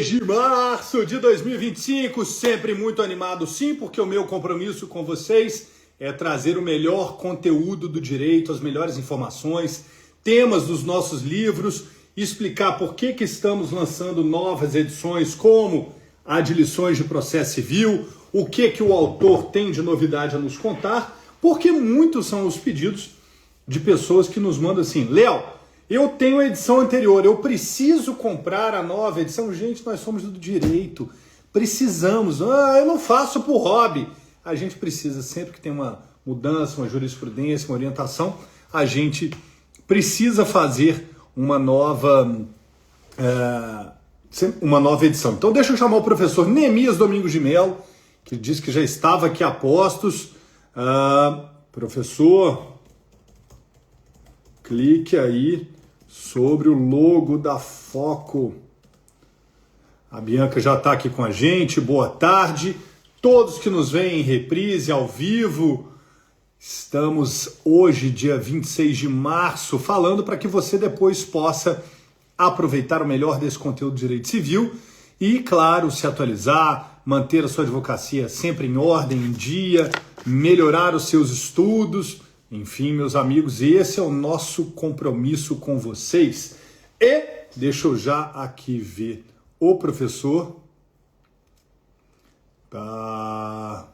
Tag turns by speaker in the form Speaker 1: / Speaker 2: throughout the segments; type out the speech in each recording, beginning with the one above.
Speaker 1: De março de 2025, sempre muito animado, sim, porque o meu compromisso com vocês é trazer o melhor conteúdo do direito, as melhores informações, temas dos nossos livros, explicar por que estamos lançando novas edições, como a de lições de processo civil, o que o autor tem de novidade a nos contar, porque muitos são os pedidos de pessoas que nos mandam assim: Léo, eu tenho a edição anterior, eu preciso comprar a nova edição. Gente, nós somos do direito, precisamos. Eu não faço por hobby. A gente precisa, sempre que tem uma mudança, uma jurisprudência, uma orientação, a gente precisa fazer uma nova edição. Então deixa eu chamar o professor Neemias Domingos de Mello, que disse que já estava aqui a postos. Professor, clique aí sobre o logo da Foco. A Bianca já está aqui com a gente. Boa tarde. Todos que nos veem em reprise, ao vivo. Estamos hoje, dia 26 de março, falando para que você depois possa aproveitar o melhor desse conteúdo de direito civil e, claro, se atualizar, manter a sua advocacia sempre em ordem, em dia, melhorar os seus estudos. Enfim, meus amigos, esse é o nosso compromisso com vocês. E deixa eu já aqui ver o professor. Peraí,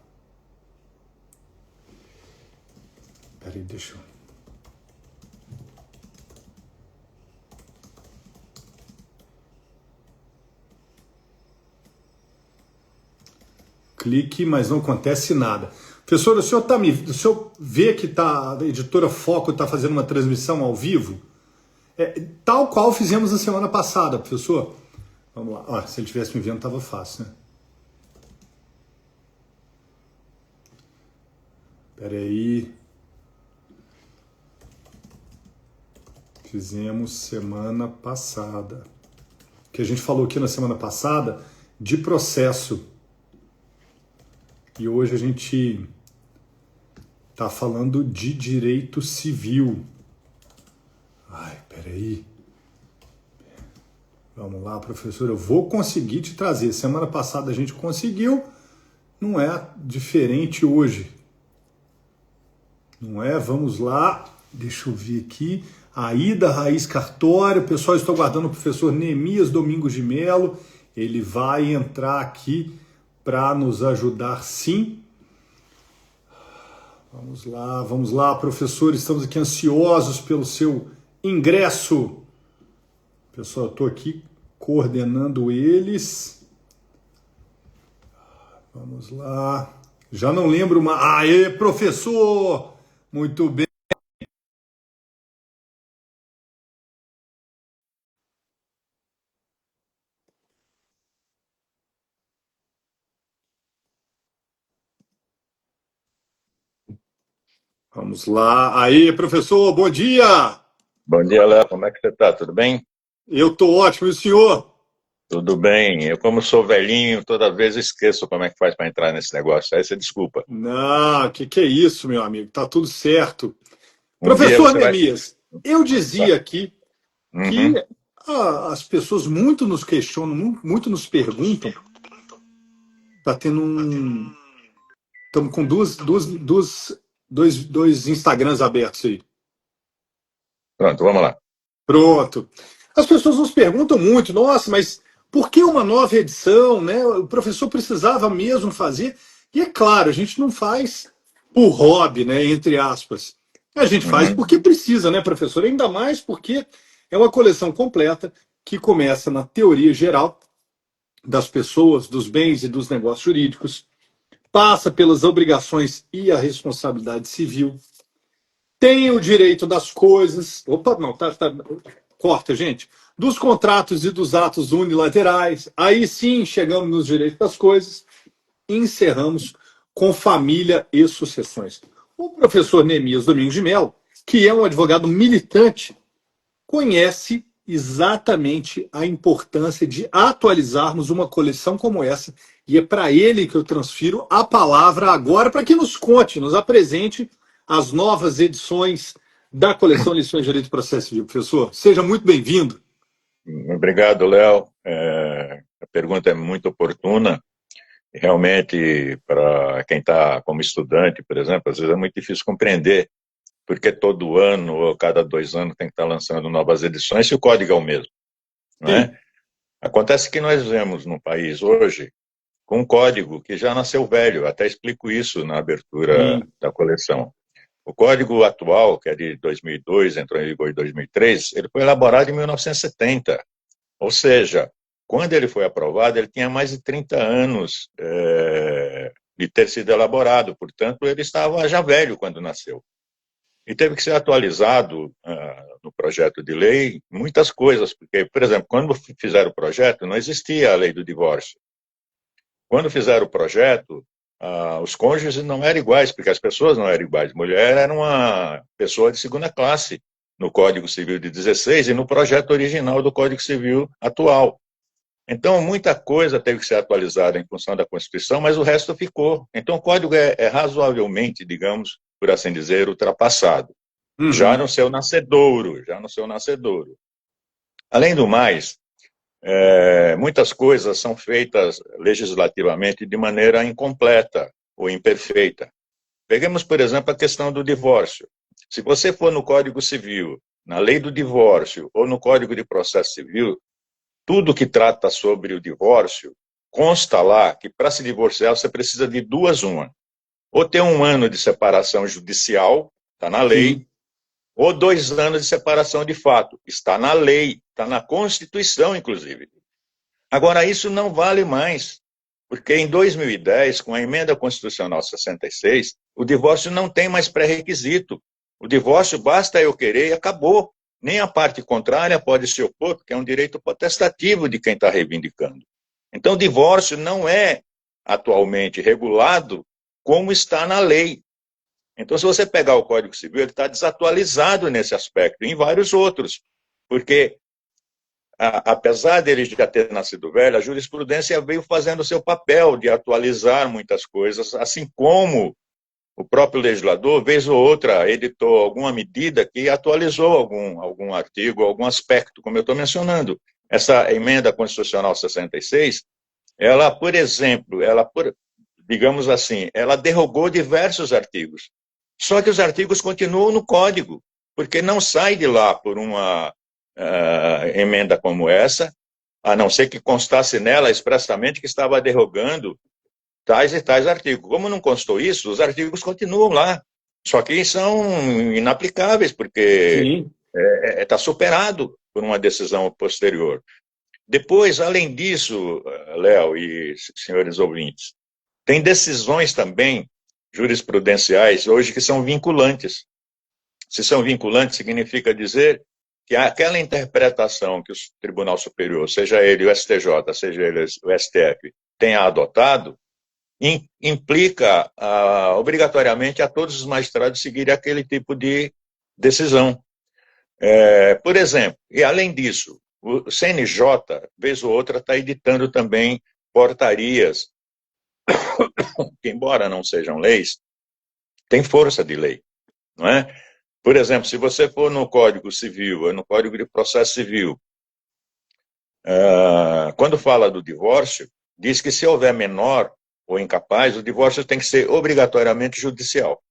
Speaker 1: deixa eu... Clique, mas não acontece nada. Professor, o senhor vê que a editora Foco está fazendo uma transmissão ao vivo? Tal qual fizemos na semana passada, professor. Vamos lá. Se ele tivesse me vendo, estava fácil, né? Espera aí. Fizemos semana passada. O que a gente falou aqui na semana passada de processo. E hoje a gente está falando de direito civil. Peraí. Vamos lá, professor. Eu vou conseguir te trazer. Semana passada a gente conseguiu. Não é diferente hoje. Não é? Vamos lá. Deixa eu ver aqui. Aida Raiz Cartório. Pessoal, estou aguardando o professor Neemias Domingos de Mello. Ele vai entrar aqui para nos ajudar, sim. Vamos lá, professor. Estamos aqui ansiosos pelo seu ingresso. Pessoal, eu estou aqui coordenando eles. Vamos lá. Já não lembro mais. Aê, professor! Muito bem. Vamos lá. Aí, professor, bom dia!
Speaker 2: Bom dia, Léo. Como é que você está? Tudo bem?
Speaker 1: Eu estou ótimo. E o senhor?
Speaker 2: Tudo bem. Eu, como sou velhinho, toda vez esqueço como é que faz para entrar nesse negócio. Aí você desculpa.
Speaker 1: Não, que é isso, meu amigo? Tá tudo certo.
Speaker 2: Um dia
Speaker 1: Professor
Speaker 2: você vai...
Speaker 1: Neemias, eu dizia aqui que
Speaker 2: Uhum.
Speaker 1: as pessoas muito nos questionam, muito nos perguntam. Tá tendo um... Estamos com dois Instagrams abertos aí.
Speaker 2: Pronto, vamos lá.
Speaker 1: Pronto. As pessoas nos perguntam muito, nossa, mas por que uma nova edição, né? O professor precisava mesmo fazer. E é claro, a gente não faz por hobby, né? Entre aspas. A gente faz
Speaker 2: Uhum.
Speaker 1: porque precisa, né, professor? Ainda mais porque é uma coleção completa que começa na teoria geral das pessoas, dos bens e dos negócios jurídicos, passa pelas obrigações e a responsabilidade civil, tem o direito das coisas. Opa, não, corta, gente. Dos contratos e dos atos unilaterais. Aí sim chegamos nos direitos das coisas. E encerramos com família e sucessões. O professor Neemias Domingos de Mello, que é um advogado militante, conhece exatamente a importância de atualizarmos uma coleção como essa. E é para ele que eu transfiro a palavra agora, para que nos conte, nos apresente as novas edições da coleção Lições de Direito e Processo Civil. Professor, seja muito bem-vindo.
Speaker 2: Obrigado, Léo. pergunta é muito oportuna. Realmente, para quem está como estudante, por exemplo, às vezes é muito difícil compreender porque todo ano ou cada 2 anos tem que estar lançando novas edições se o código é o mesmo, não
Speaker 1: Sim.
Speaker 2: é? Acontece que nós vivemos num país hoje com um código que já nasceu velho, até explico isso na abertura
Speaker 1: Sim.
Speaker 2: da coleção. O código atual, que é de 2002, entrou em vigor em 2003, ele foi elaborado em 1970, ou seja, quando ele foi aprovado, ele tinha mais de 30 anos de ter sido elaborado, portanto, ele estava já velho quando nasceu. E teve que ser atualizado no projeto de lei muitas coisas, porque, por exemplo, quando fizeram o projeto, não existia a lei do divórcio. Quando fizeram o projeto, os cônjuges não eram iguais, porque as pessoas não eram iguais. Mulher era uma pessoa de segunda classe no Código Civil de 16 e no projeto original do Código Civil atual. Então, muita coisa teve que ser atualizada em função da Constituição, mas o resto ficou. Então, o código é razoavelmente, digamos, por assim dizer, ultrapassado. Já
Speaker 1: Uhum.
Speaker 2: no seu nascedouro, já no seu nascedouro. Além do mais, muitas coisas são feitas legislativamente de maneira incompleta ou imperfeita. Peguemos, por exemplo, a questão do divórcio. Se você for no Código Civil, na lei do divórcio ou no Código de Processo Civil, tudo que trata sobre o divórcio, consta lá que para se divorciar você precisa de duas uma. Ou ter 1 ano de separação judicial, está na lei,
Speaker 1: Sim.
Speaker 2: ou 2 anos de separação de fato, está na lei, está na Constituição, inclusive. Agora, isso não vale mais, porque em 2010, com a emenda constitucional 66, o divórcio não tem mais pré-requisito. O divórcio basta eu querer e acabou. Nem a parte contrária pode se opor, porque é um direito potestativo de quem está reivindicando. Então, o divórcio não é atualmente regulado como está na lei. Então, se você pegar o Código Civil, ele está desatualizado nesse aspecto, e em vários outros, porque apesar dele já ter nascido velho, a jurisprudência veio fazendo o seu papel de atualizar muitas coisas, assim como o próprio legislador, vez ou outra, editou alguma medida que atualizou algum artigo, algum aspecto, como eu estou mencionando. Essa emenda constitucional 66, ela, por exemplo, digamos assim, ela derrogou diversos artigos. Só que os artigos continuam no código, porque não sai de lá por uma emenda como essa, a não ser que constasse nela expressamente que estava derrogando tais e tais artigos. Como não constou isso, os artigos continuam lá, só que são inaplicáveis, porque
Speaker 1: Sim.
Speaker 2: está superado por uma decisão posterior. Depois, além disso, Léo e senhores ouvintes, tem decisões também jurisprudenciais hoje que são vinculantes. Se são vinculantes, significa dizer que aquela interpretação que o Tribunal Superior, seja ele o STJ, seja ele o STF, tenha adotado, implica obrigatoriamente a todos os magistrados seguirem aquele tipo de decisão. Por exemplo, e além disso, o CNJ, vez ou outra, está editando também portarias, que embora não sejam leis, têm força de lei, não é? Por exemplo, se você for no Código Civil, no Código de Processo Civil, quando fala do divórcio, diz que se houver menor ou incapaz, o divórcio tem que ser obrigatoriamente judicial.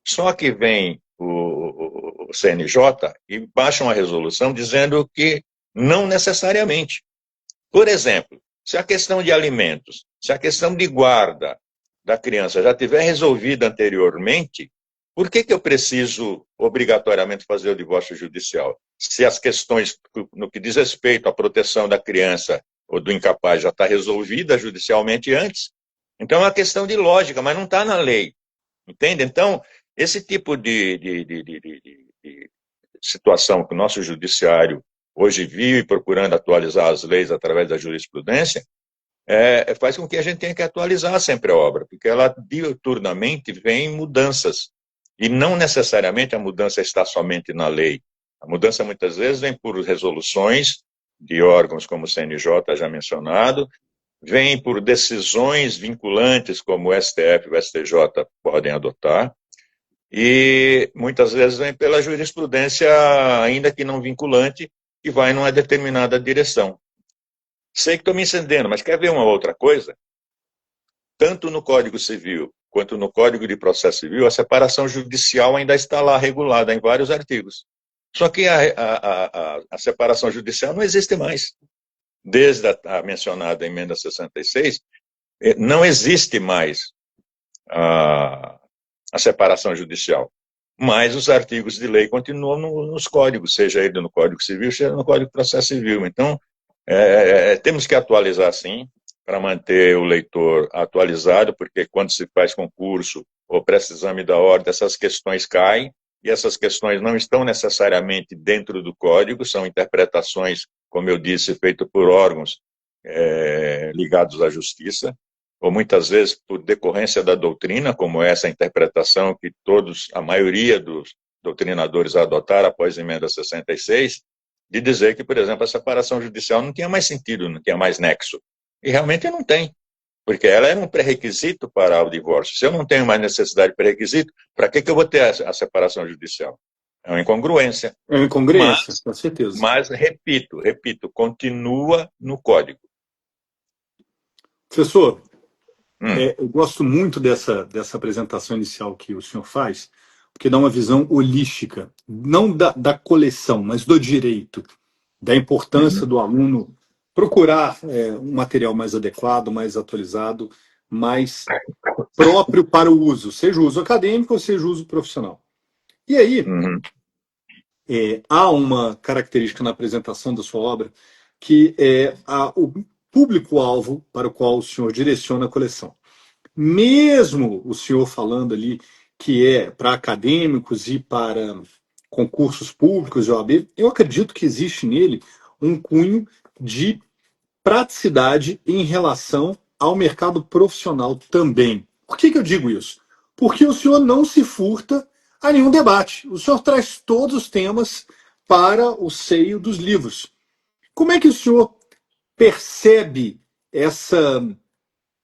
Speaker 2: Só que vem o CNJ e baixa uma resolução dizendo que não necessariamente. Por exemplo, se a questão de alimentos, se a questão de guarda da criança já tiver resolvida anteriormente, por que eu preciso obrigatoriamente fazer o divórcio judicial? Se as questões no que diz respeito à proteção da criança ou do incapaz já está resolvida judicialmente antes, então é uma questão de lógica, mas não está na lei, entende? Então, esse tipo de situação que o nosso judiciário hoje vive procurando atualizar as leis através da jurisprudência, faz com que a gente tenha que atualizar sempre a obra, porque ela diuturnamente vem em mudanças. E não necessariamente a mudança está somente na lei. A mudança muitas vezes vem por resoluções de órgãos como o CNJ, já mencionado, vem por decisões vinculantes como o STF e o STJ podem adotar, e muitas vezes vem pela jurisprudência, ainda que não vinculante, que vai numa determinada direção. Sei que estou me incendendo, mas quer ver uma outra coisa? Tanto no Código Civil quanto no Código de Processo Civil, a separação judicial ainda está lá regulada em vários artigos. Só que a separação judicial não existe mais. Desde a mencionada emenda 66, não existe mais a separação judicial. Mas os artigos de lei continuam nos códigos, seja ele no Código Civil, seja no Código de Processo Civil. Então, temos que atualizar, sim, para manter o leitor atualizado, porque quando se faz concurso ou presta exame da ordem, essas questões caem, e essas questões não estão necessariamente dentro do código, são interpretações, como eu disse, feitas por órgãos ligados à justiça, ou muitas vezes por decorrência da doutrina, como essa interpretação que a maioria dos doutrinadores adotaram após a emenda 66, de dizer que, por exemplo, a separação judicial não tinha mais sentido, não tinha mais nexo. E realmente não tem, porque ela era um pré-requisito para o divórcio. Se eu não tenho mais necessidade de pré-requisito, para que eu vou ter a separação judicial? É uma incongruência.
Speaker 1: É uma incongruência, com certeza.
Speaker 2: Mas repito, continua no código.
Speaker 1: Professor, eu gosto muito dessa apresentação inicial que o senhor faz, porque dá uma visão holística, não da coleção, mas do direito, da importância do aluno procurar um material mais adequado, mais atualizado, mais próprio para o uso, seja o uso acadêmico ou seja o uso profissional. E aí, há uma característica na apresentação da sua obra que é o público-alvo para o qual o senhor direciona a coleção. Mesmo o senhor falando ali que é para acadêmicos e para concursos públicos de OAB, eu acredito que existe nele um cunho de praticidade em relação ao mercado profissional também. Por que eu digo isso? Porque o senhor não se furta a nenhum debate. O senhor traz todos os temas para o seio dos livros. Como é que o senhor percebe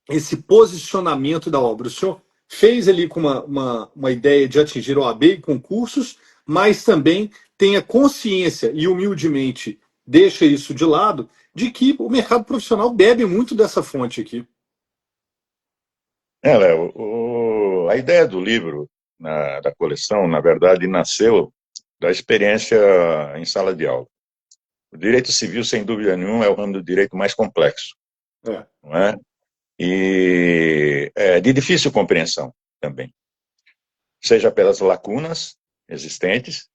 Speaker 1: esse posicionamento da obra? O senhor fez ali com uma ideia de atingir o OAB e concursos, mas também tenha consciência e humildemente deixa isso de lado, de que o mercado profissional bebe muito dessa fonte aqui.
Speaker 2: Léo, a ideia do livro, da coleção, na verdade, nasceu da experiência em sala de aula. O direito civil, sem dúvida nenhuma, é o ramo do direito mais complexo. Não é? E de difícil compreensão também. Seja pelas lacunas existentes,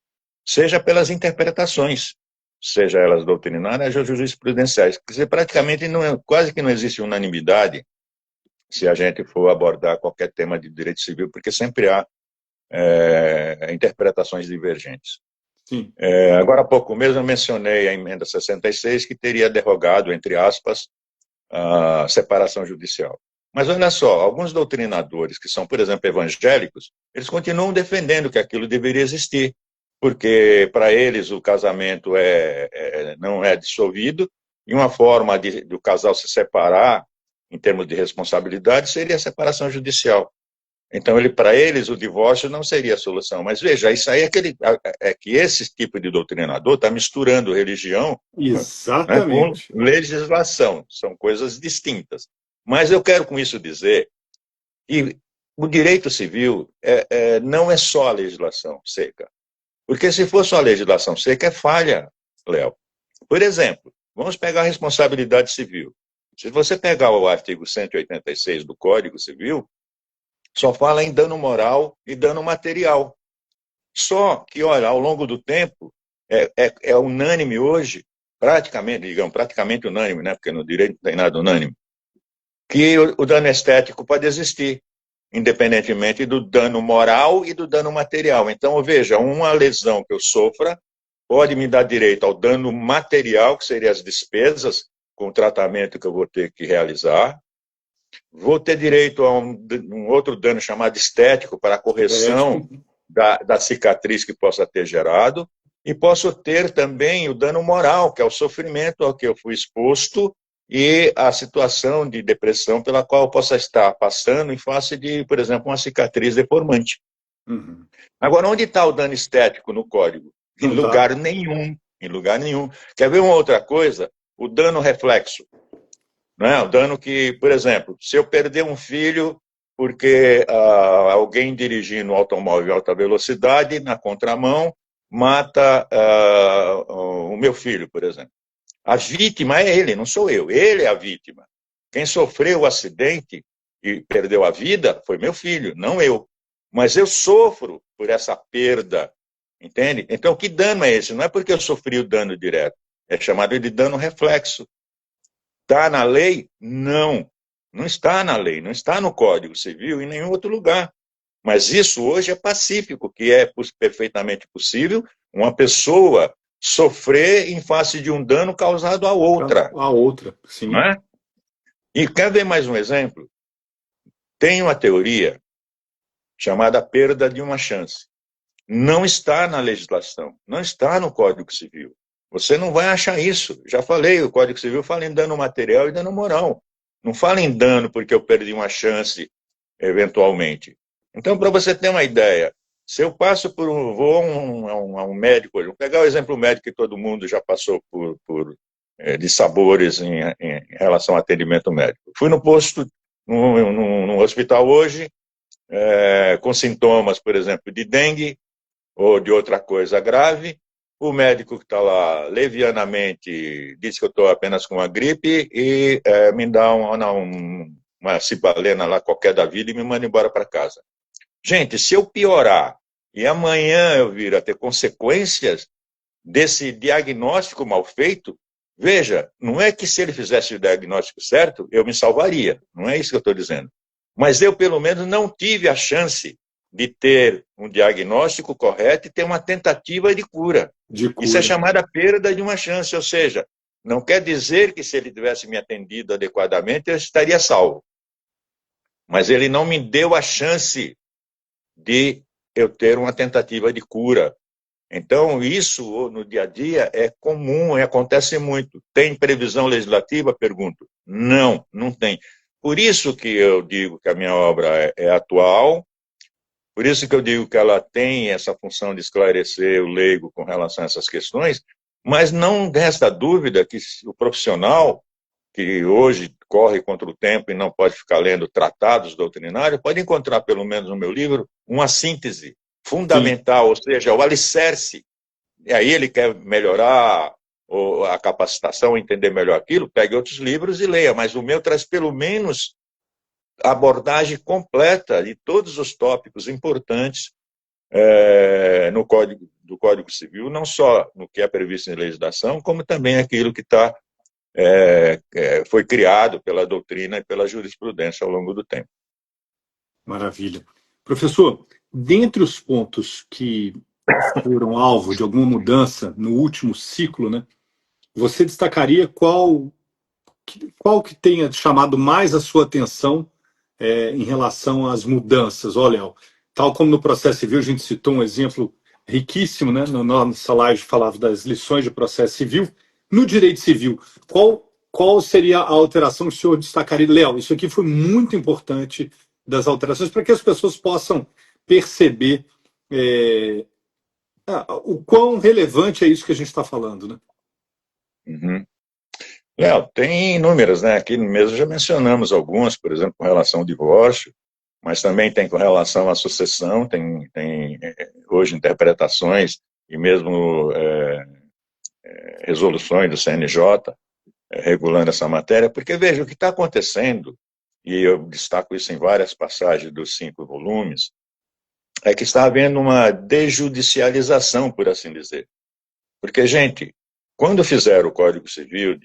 Speaker 2: seja pelas interpretações, seja elas doutrinárias ou jurisprudenciais. Quer dizer, praticamente quase que não existe unanimidade se a gente for abordar qualquer tema de direito civil, porque sempre há interpretações divergentes.
Speaker 1: Sim.
Speaker 2: Agora há pouco mesmo eu mencionei a emenda 66, que teria derrogado, entre aspas, a separação judicial. Mas olha só, alguns doutrinadores que são, por exemplo, evangélicos, eles continuam defendendo que aquilo deveria existir, porque para eles o casamento não é dissolvido, e uma forma do casal se separar, em termos de responsabilidade, seria a separação judicial. Então, para eles, o divórcio não seria a solução. Mas veja, isso aí é que esse tipo de doutrinador está misturando religião, né, com legislação. São coisas distintas. Mas eu quero com isso dizer que o direito civil não é só a legislação seca. Porque se for só a legislação seca, é falha, Léo. Por exemplo, vamos pegar a responsabilidade civil. Se você pegar o artigo 186 do Código Civil, só fala em dano moral e dano material. Só que, olha, ao longo do tempo, é unânime hoje, praticamente unânime, né? Porque no direito não tem nada unânime, que o dano estético pode existir, independentemente do dano moral e do dano material. Então, veja, uma lesão que eu sofra pode me dar direito ao dano material, que seriam as despesas com o tratamento que eu vou ter que realizar. Vou ter direito a um outro dano chamado estético, para a correção da cicatriz que possa ter gerado. E posso ter também o dano moral, que é o sofrimento ao que eu fui exposto e a situação de depressão pela qual eu possa estar passando em face de, por exemplo, uma cicatriz deformante. Agora, onde está o dano estético no código? Em lugar nenhum. Em lugar nenhum. Quer ver uma outra coisa? O dano reflexo. Não é? O dano que, por exemplo, se eu perder um filho porque alguém dirigindo um automóvel em alta velocidade, na contramão, mata o meu filho, por exemplo. A vítima é ele, não sou eu. Ele é a vítima. Quem sofreu o acidente e perdeu a vida foi meu filho, não eu. Mas eu sofro por essa perda, entende? Então, que dano é esse? Não é porque eu sofri o dano direto, é chamado de dano reflexo. Está na lei? Não. Não está na lei, não está no Código Civil em nenhum outro lugar. Mas isso hoje é pacífico, que é perfeitamente possível uma pessoa sofrer em face de um dano causado a outra.
Speaker 1: A outra,
Speaker 2: Não
Speaker 1: sim.
Speaker 2: é? E quer ver mais um exemplo? Tem uma teoria chamada perda de uma chance. Não está na legislação, não está no Código Civil. Você não vai achar isso. Já falei, o Código Civil fala em dano material e dano moral. Não fala em dano porque eu perdi uma chance, eventualmente. Então, para você ter uma ideia, se eu passo por vou a um médico, vou pegar o exemplo médico que todo mundo já passou por de sabores em relação ao atendimento médico. Fui no posto, num hospital hoje, com sintomas, por exemplo, de dengue, ou de outra coisa grave, o médico que está lá levianamente diz que eu estou apenas com uma gripe e me dá uma cibalena lá qualquer da vida e me manda embora para casa. Gente, se eu piorar e amanhã eu vir a ter consequências desse diagnóstico mal feito, veja, não é que se ele fizesse o diagnóstico certo, eu me salvaria, não é isso que eu estou dizendo. Mas eu, pelo menos, não tive a chance de ter um diagnóstico correto e ter uma tentativa de cura. Isso é chamada perda de uma chance, ou seja, não quer dizer que se ele tivesse me atendido adequadamente, eu estaria salvo. Mas ele não me deu a chance de eu ter uma tentativa de cura. Então, isso no dia a dia é comum, acontece muito. Tem previsão legislativa? Pergunto. Não, não tem. Por isso que eu digo que a minha obra é atual, por isso que eu digo que ela tem essa função de esclarecer o leigo com relação a essas questões, mas não resta dúvida que o profissional que hoje corre contra o tempo e não pode ficar lendo tratados doutrinários, pode encontrar, pelo menos no meu livro, uma síntese fundamental, ou seja, o alicerce. E aí ele quer melhorar a capacitação, entender melhor aquilo, pegue outros livros e leia, mas o meu traz pelo menos a abordagem completa de todos os tópicos importantes no do Código Civil, não só no que é previsto em legislação, como também aquilo que foi criado pela doutrina e pela jurisprudência ao longo do tempo.
Speaker 1: Maravilha. Professor, dentre os pontos que foram alvo de alguma mudança no último ciclo, né, você destacaria qual que tenha chamado mais a sua atenção em relação às mudanças? Olha, tal como no processo civil, a gente citou um exemplo riquíssimo, né? No nossa live falava das lições de processo civil. No direito civil, qual seria a alteração que o senhor destacaria? Léo, isso aqui foi muito importante das alterações para que as pessoas possam perceber o quão relevante é isso que a gente está falando, né?
Speaker 2: Uhum. Léo, tem inúmeras, né? Aqui mesmo já mencionamos algumas, por exemplo, com relação ao divórcio, mas também tem com relação à sucessão, tem hoje interpretações e mesmo resoluções do CNJ regulando essa matéria, porque veja, o que está acontecendo, e eu destaco isso em várias passagens dos 5 volumes, é que está havendo uma desjudicialização, por assim dizer. Porque, gente, quando fizeram o Código Civil,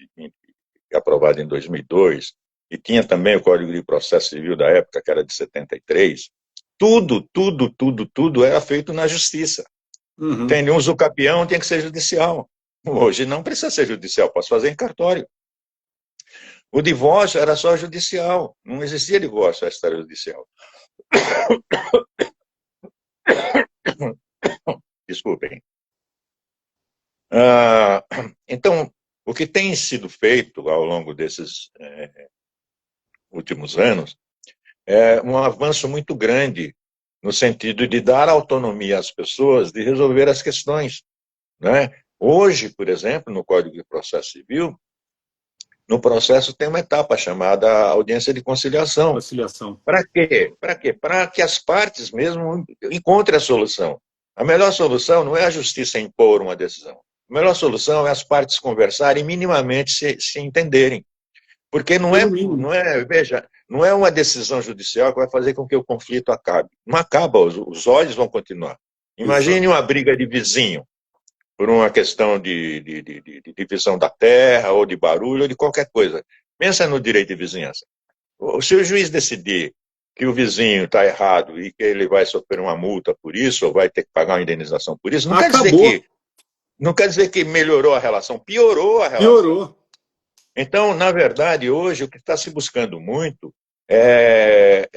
Speaker 2: aprovado em 2002, e tinha também o Código de Processo Civil da época, que era de 73, tudo era feito na justiça.
Speaker 1: Uhum.
Speaker 2: Entende? Um usucapião tem que ser judicial. Hoje não precisa ser judicial, posso fazer em cartório. O divórcio era só judicial, não existia divórcio extrajudicial. Desculpem. Então, o que tem sido feito ao longo desses últimos anos é um avanço muito grande no sentido de dar autonomia às pessoas de resolver as questões, né? Hoje, por exemplo, no Código de Processo Civil, no processo tem uma etapa chamada audiência de conciliação.
Speaker 1: Conciliação.
Speaker 2: Para quê? Para quê? Para que as partes mesmo encontrem a solução. A melhor solução não é a justiça impor uma decisão. A melhor solução é as partes conversarem e minimamente se entenderem. Porque
Speaker 1: Pelo mínimo.
Speaker 2: veja, não é uma decisão judicial que vai fazer com que o conflito acabe. Não acaba, os olhos vão continuar. Imagine
Speaker 1: Exato.
Speaker 2: uma briga de vizinho por uma questão de divisão da terra, ou de barulho, ou de qualquer coisa. Pensa no direito de vizinhança. Se o juiz decidir que o vizinho está errado e que ele vai sofrer uma multa por isso, ou vai ter que pagar uma indenização por isso,
Speaker 1: Acabou.
Speaker 2: não quer dizer que melhorou a relação, piorou a relação.
Speaker 1: Piorou.
Speaker 2: Então, na verdade, hoje o que está se buscando muito é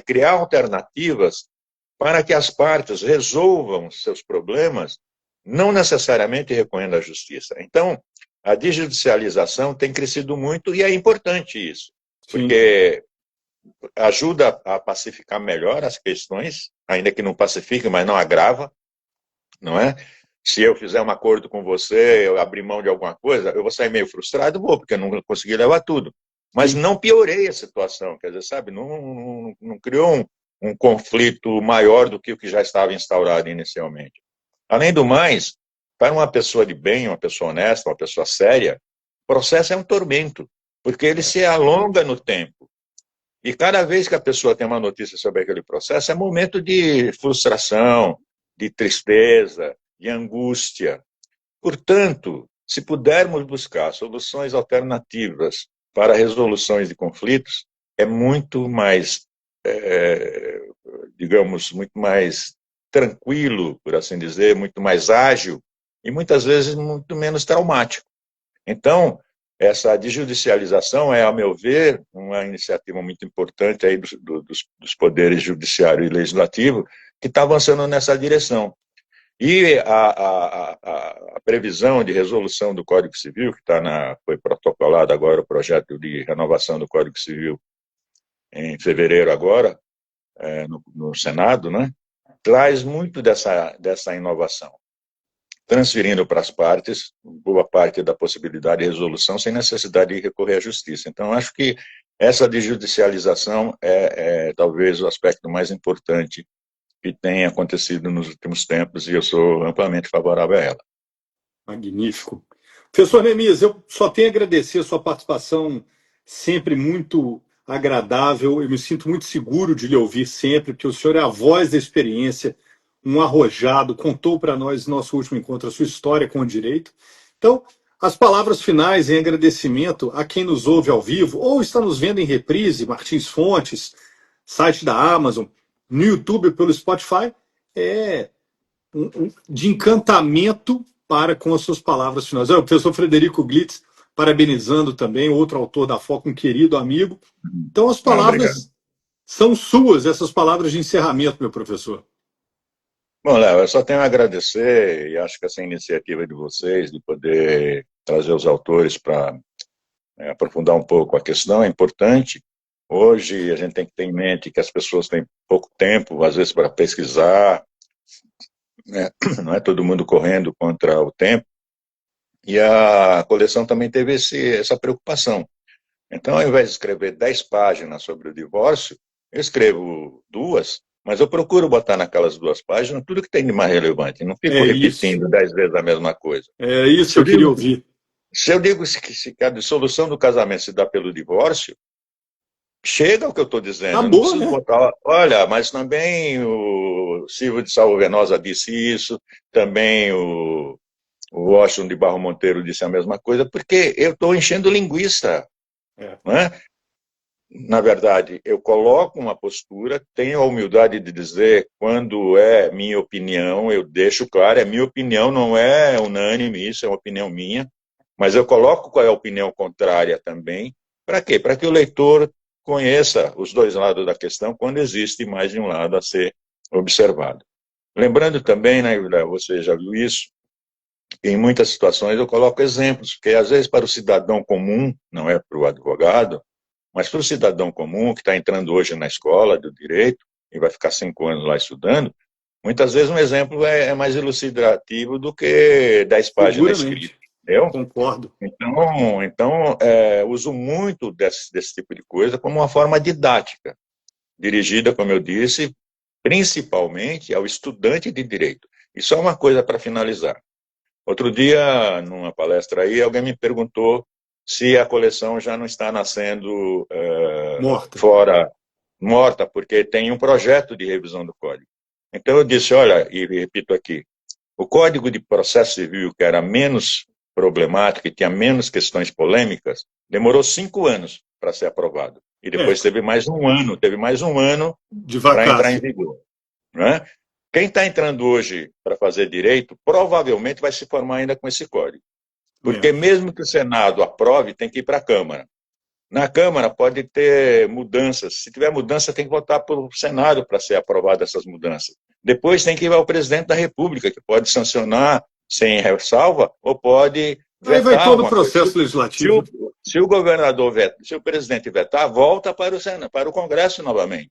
Speaker 2: criar alternativas para que as partes resolvam seus problemas, não necessariamente recorrendo à justiça. Então, a desjudicialização tem crescido muito e é importante isso,
Speaker 1: Sim.
Speaker 2: porque ajuda a pacificar melhor as questões, ainda que não pacifique, mas não agrava, não é? Se eu fizer um acordo com você, eu abrir mão de alguma coisa, eu vou sair meio frustrado, porque eu não consegui levar tudo. Mas
Speaker 1: Sim.
Speaker 2: não piorei a situação, quer dizer, sabe, não criou um conflito maior do que o que já estava instaurado inicialmente. Além do mais, para uma pessoa de bem, uma pessoa honesta, uma pessoa séria, o processo é um tormento, porque ele se alonga no tempo. E cada vez que a pessoa tem uma notícia sobre aquele processo, é momento de frustração, de tristeza, de angústia. Portanto, se pudermos buscar soluções alternativas para resoluções de conflitos, é muito mais, digamos, muito mais tranquilo, por assim dizer, muito mais ágil e muitas vezes muito menos traumático. Então, essa desjudicialização é, a meu ver, uma iniciativa muito importante aí dos poderes judiciário e legislativo, que está avançando nessa direção. E a previsão de resolução do Código Civil, que foi protocolado agora o projeto de renovação do Código Civil em fevereiro agora, no Senado, né, traz muito dessa inovação, transferindo para as partes boa parte da possibilidade de resolução sem necessidade de recorrer à justiça. Então, acho que essa desjudicialização é talvez o aspecto mais importante que tem acontecido nos últimos tempos e eu sou amplamente favorável a ela.
Speaker 1: Magnífico. Professor Neemias, eu só tenho a agradecer a sua participação sempre muito agradável. Eu me sinto muito seguro de lhe ouvir sempre, porque o senhor é a voz da experiência, um arrojado, contou para nós no nosso último encontro a sua história com o direito. Então, as palavras finais em agradecimento a quem nos ouve ao vivo ou está nos vendo em reprise, Martins Fontes, site da Amazon, no YouTube pelo Spotify, é de encantamento para com as suas palavras finais. O professor Frederico Glitz parabenizando também, outro autor da FOCA, um querido amigo. Então, as
Speaker 2: Obrigado.
Speaker 1: palavras são suas, essas palavras de encerramento, meu professor.
Speaker 2: Bom, Léo, eu só tenho a agradecer e acho que essa iniciativa de vocês de poder trazer os autores para aprofundar um pouco a questão é importante. Hoje a gente tem que ter em mente que as pessoas têm pouco tempo, às vezes, para pesquisar, né? Não é todo mundo correndo contra o tempo. E a coleção também teve essa preocupação. Então, ao invés de escrever 10 páginas sobre o divórcio, eu escrevo 2, mas eu procuro botar naquelas 2 páginas tudo que tem de mais relevante. Não fico
Speaker 1: É isso.
Speaker 2: repetindo 10 vezes a mesma coisa.
Speaker 1: É isso
Speaker 2: Se
Speaker 1: que
Speaker 2: eu
Speaker 1: eu queria
Speaker 2: digo,
Speaker 1: ouvir.
Speaker 2: se eu digo que a dissolução do casamento se dá pelo divórcio, chega o que eu estou dizendo. Eu não
Speaker 1: Acabou,
Speaker 2: preciso
Speaker 1: né?
Speaker 2: botar, olha, mas também o Silvio de Salvenosa disse isso, também o Washington de Barro Monteiro disse a mesma coisa, porque eu estou enchendo linguiça.
Speaker 1: É.
Speaker 2: Não é? Na verdade, eu coloco uma postura, tenho a humildade de dizer quando é minha opinião, eu deixo claro, é minha opinião, não é unânime, isso é uma opinião minha, mas eu coloco qual é a opinião contrária também. Para quê? Para que o leitor conheça os dois lados da questão quando existe mais de um lado a ser observado. Lembrando também, né, você já viu isso, em muitas situações eu coloco exemplos, porque às vezes para o cidadão comum, não é para o advogado, mas para o cidadão comum que está entrando hoje na escola do direito e vai ficar 5 anos lá estudando, muitas vezes um exemplo é mais elucidativo do que 10 páginas escritas.
Speaker 1: Seguramente.
Speaker 2: entendeu?
Speaker 1: Concordo.
Speaker 2: Uso muito desse tipo de coisa como uma forma didática, dirigida, como eu disse, principalmente ao estudante de direito. E só uma coisa para finalizar. Outro dia, numa palestra aí, alguém me perguntou se a coleção já não está nascendo morta, porque tem um projeto de revisão do código. Então eu disse, olha, e repito aqui, o Código de Processo Civil, que era menos problemático e tinha menos questões polêmicas, demorou 5 anos para ser aprovado. E depois teve mais um ano
Speaker 1: de
Speaker 2: para entrar em
Speaker 1: vacácio.
Speaker 2: vigor. Né? Quem está entrando hoje para fazer direito, provavelmente vai se formar ainda com esse código. Porque mesmo que o Senado aprove, tem que ir para a Câmara. Na Câmara pode ter mudanças. Se tiver mudança, tem que votar pelo Senado para ser aprovada essas mudanças. Depois tem que ir ao presidente da República, que pode sancionar sem ressalva ou pode
Speaker 1: Aí vai
Speaker 2: vetar
Speaker 1: todo o
Speaker 2: alguma coisa.
Speaker 1: processo legislativo.
Speaker 2: Se o governador se o presidente vetar, volta para o Senado, para o Congresso novamente.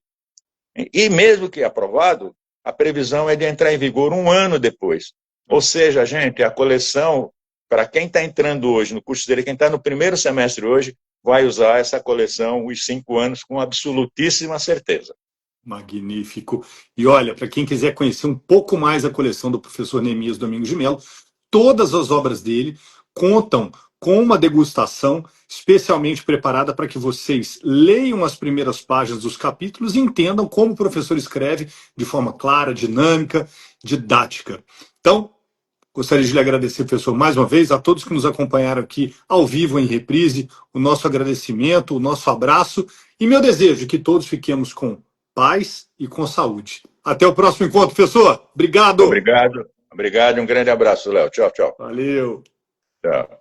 Speaker 2: E mesmo que aprovado, a previsão é de entrar em vigor um ano depois. Ou seja, gente, a coleção, para quem está entrando hoje no curso dele, quem está no primeiro semestre hoje, vai usar essa coleção os 5 anos com absolutíssima certeza.
Speaker 1: Magnífico. E olha, para quem quiser conhecer um pouco mais a coleção do professor Neemias Domingos de Melo, todas as obras dele contam com uma degustação especialmente preparada para que vocês leiam as primeiras páginas dos capítulos e entendam como o professor escreve de forma clara, dinâmica, didática. Então, gostaria de lhe agradecer, professor, mais uma vez, a todos que nos acompanharam aqui ao vivo, em reprise, o nosso agradecimento, o nosso abraço e meu desejo que todos fiquemos com paz e com saúde. Até o próximo encontro, professor. Obrigado.
Speaker 2: Obrigado e um grande abraço, Léo. Tchau, tchau.
Speaker 1: Valeu.
Speaker 2: Tchau.